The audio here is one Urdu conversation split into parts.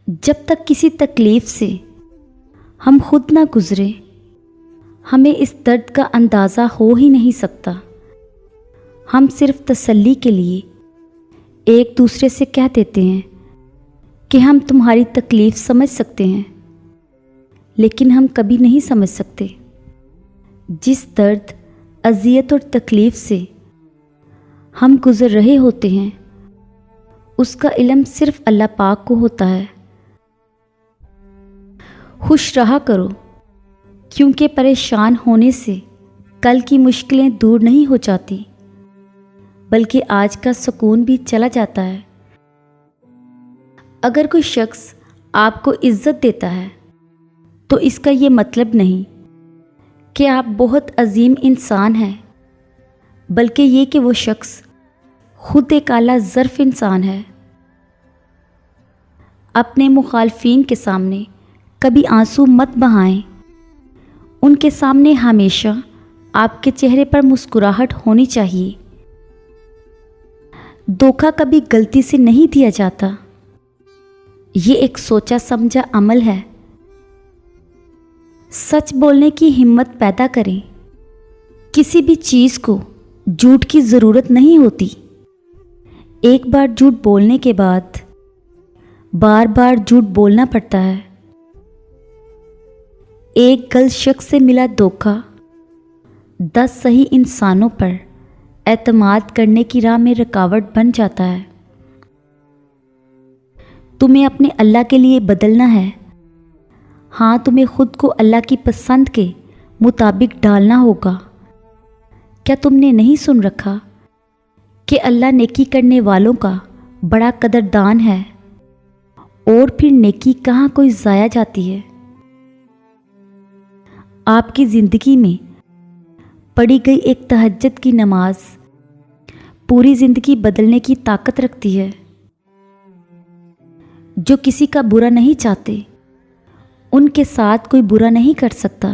جب تک کسی تکلیف سے ہم خود نہ گزرے ہمیں اس درد کا اندازہ ہو ہی نہیں سکتا۔ ہم صرف تسلی کے لیے ایک دوسرے سے کہہ دیتے ہیں کہ ہم تمہاری تکلیف سمجھ سکتے ہیں، لیکن ہم کبھی نہیں سمجھ سکتے جس درد، اذیت اور تکلیف سے ہم گزر رہے ہوتے ہیں اس کا علم صرف اللہ پاک کو ہوتا ہے۔ خوش رہا کرو، کیونکہ پریشان ہونے سے کل کی مشکلیں دور نہیں ہو جاتی بلکہ آج کا سکون بھی چلا جاتا ہے۔ اگر کوئی شخص آپ کو عزت دیتا ہے تو اس کا یہ مطلب نہیں کہ آپ بہت عظیم انسان ہیں، بلکہ یہ کہ وہ شخص خود ایک اعلیٰ ظرف انسان ہے۔ اپنے مخالفین کے سامنے کبھی آنسو مت بہائیں، ان کے سامنے ہمیشہ آپ کے چہرے پر مسکراہٹ ہونی چاہیے۔ دھوکہ کبھی غلطی سے نہیں دیا جاتا، یہ ایک سوچا سمجھا عمل ہے۔ سچ بولنے کی ہمت پیدا کریں، کسی بھی چیز کو جھوٹ کی ضرورت نہیں ہوتی۔ ایک بار جھوٹ بولنے کے بعد بار بار جھوٹ بولنا پڑتا ہے۔ ایک غلط شخص سے ملا دھوکہ 10 صحیح انسانوں پر اعتماد کرنے کی راہ میں رکاوٹ بن جاتا ہے۔ تمہیں اپنے اللہ کے لیے بدلنا ہے، ہاں تمہیں خود کو اللہ کی پسند کے مطابق ڈالنا ہوگا۔ کیا تم نے نہیں سن رکھا کہ اللہ نیکی کرنے والوں کا بڑا قدردان ہے، اور پھر نیکی کہاں کوئی ضائع جاتی ہے۔ آپ کی زندگی میں پڑھی گئی ایک تہجد کی نماز پوری زندگی بدلنے کی طاقت رکھتی ہے۔ جو کسی کا برا نہیں چاہتے ان کے ساتھ کوئی برا نہیں کر سکتا،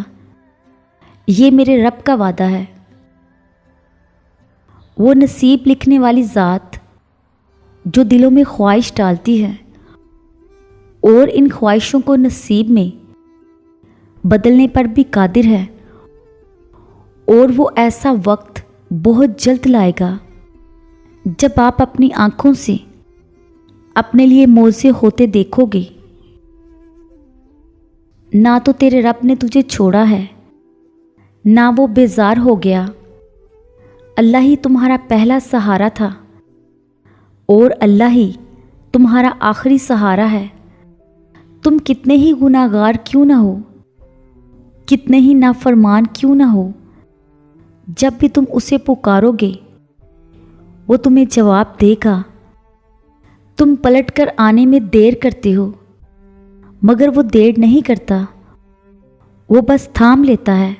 یہ میرے رب کا وعدہ ہے۔ وہ نصیب لکھنے والی ذات جو دلوں میں خواہش ڈالتی ہے اور ان خواہشوں کو نصیب میں بدلنے پر بھی قادر ہے، اور وہ ایسا وقت بہت جلد لائے گا جب آپ اپنی آنکھوں سے اپنے لیے موزے ہوتے دیکھو گے۔ نہ تو تیرے رب نے تجھے چھوڑا ہے، نہ وہ بیزار ہو گیا۔ اللہ ہی تمہارا پہلا سہارا تھا اور اللہ ہی تمہارا آخری سہارا ہے۔ تم کتنے ہی گناہ گار کیوں نہ ہو، کتنے ہی نافرمان کیوں نہ ہو، جب بھی تم اسے پکارو گے وہ تمہیں جواب دے گا۔ تم پلٹ کر آنے میں دیر کرتے ہو مگر وہ دیر نہیں کرتا، وہ بس تھام لیتا ہے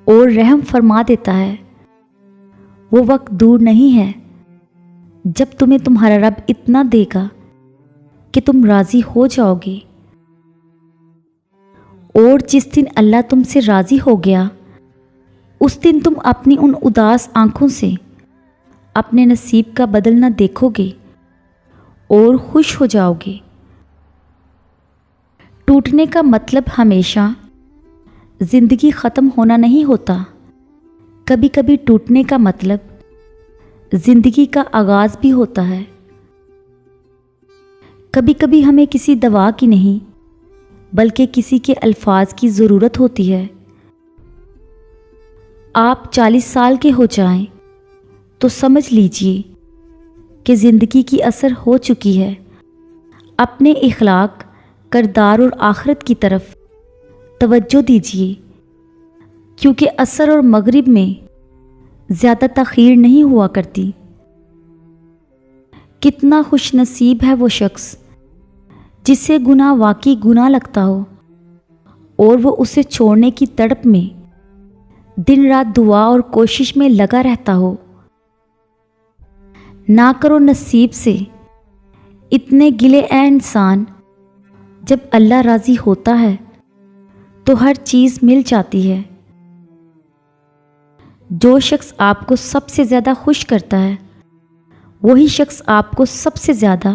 اور رحم فرما دیتا ہے۔ وہ وقت دور نہیں ہے جب تمہیں تمہارا رب اتنا دے گا کہ تم راضی ہو جاؤ گے، اور جس دن اللہ تم سے راضی ہو گیا اس دن تم اپنی ان اداس آنکھوں سے اپنے نصیب کا بدلنا دیکھو گے اور خوش ہو جاؤ گے۔ ٹوٹنے کا مطلب ہمیشہ زندگی ختم ہونا نہیں ہوتا، کبھی کبھی ٹوٹنے کا مطلب زندگی کا آغاز بھی ہوتا ہے۔ کبھی کبھی ہمیں کسی دوا کی نہیں بلکہ کسی کے الفاظ کی ضرورت ہوتی ہے۔ آپ 40 سال کے ہو جائیں تو سمجھ لیجئے کہ زندگی کی اثر ہو چکی ہے۔ اپنے اخلاق، کردار اور آخرت کی طرف توجہ دیجئے، کیونکہ عصر اور مغرب میں زیادہ تاخیر نہیں ہوا کرتی۔ کتنا خوش نصیب ہے وہ شخص جسے گناہ واقعی گناہ لگتا ہو اور وہ اسے چھوڑنے کی تڑپ میں دن رات دعا اور کوشش میں لگا رہتا ہو۔ نہ کرو نصیب سے اتنے گلے اے انسان، جب اللہ راضی ہوتا ہے تو ہر چیز مل جاتی ہے۔ جو شخص آپ کو سب سے زیادہ خوش کرتا ہے وہی شخص آپ کو سب سے زیادہ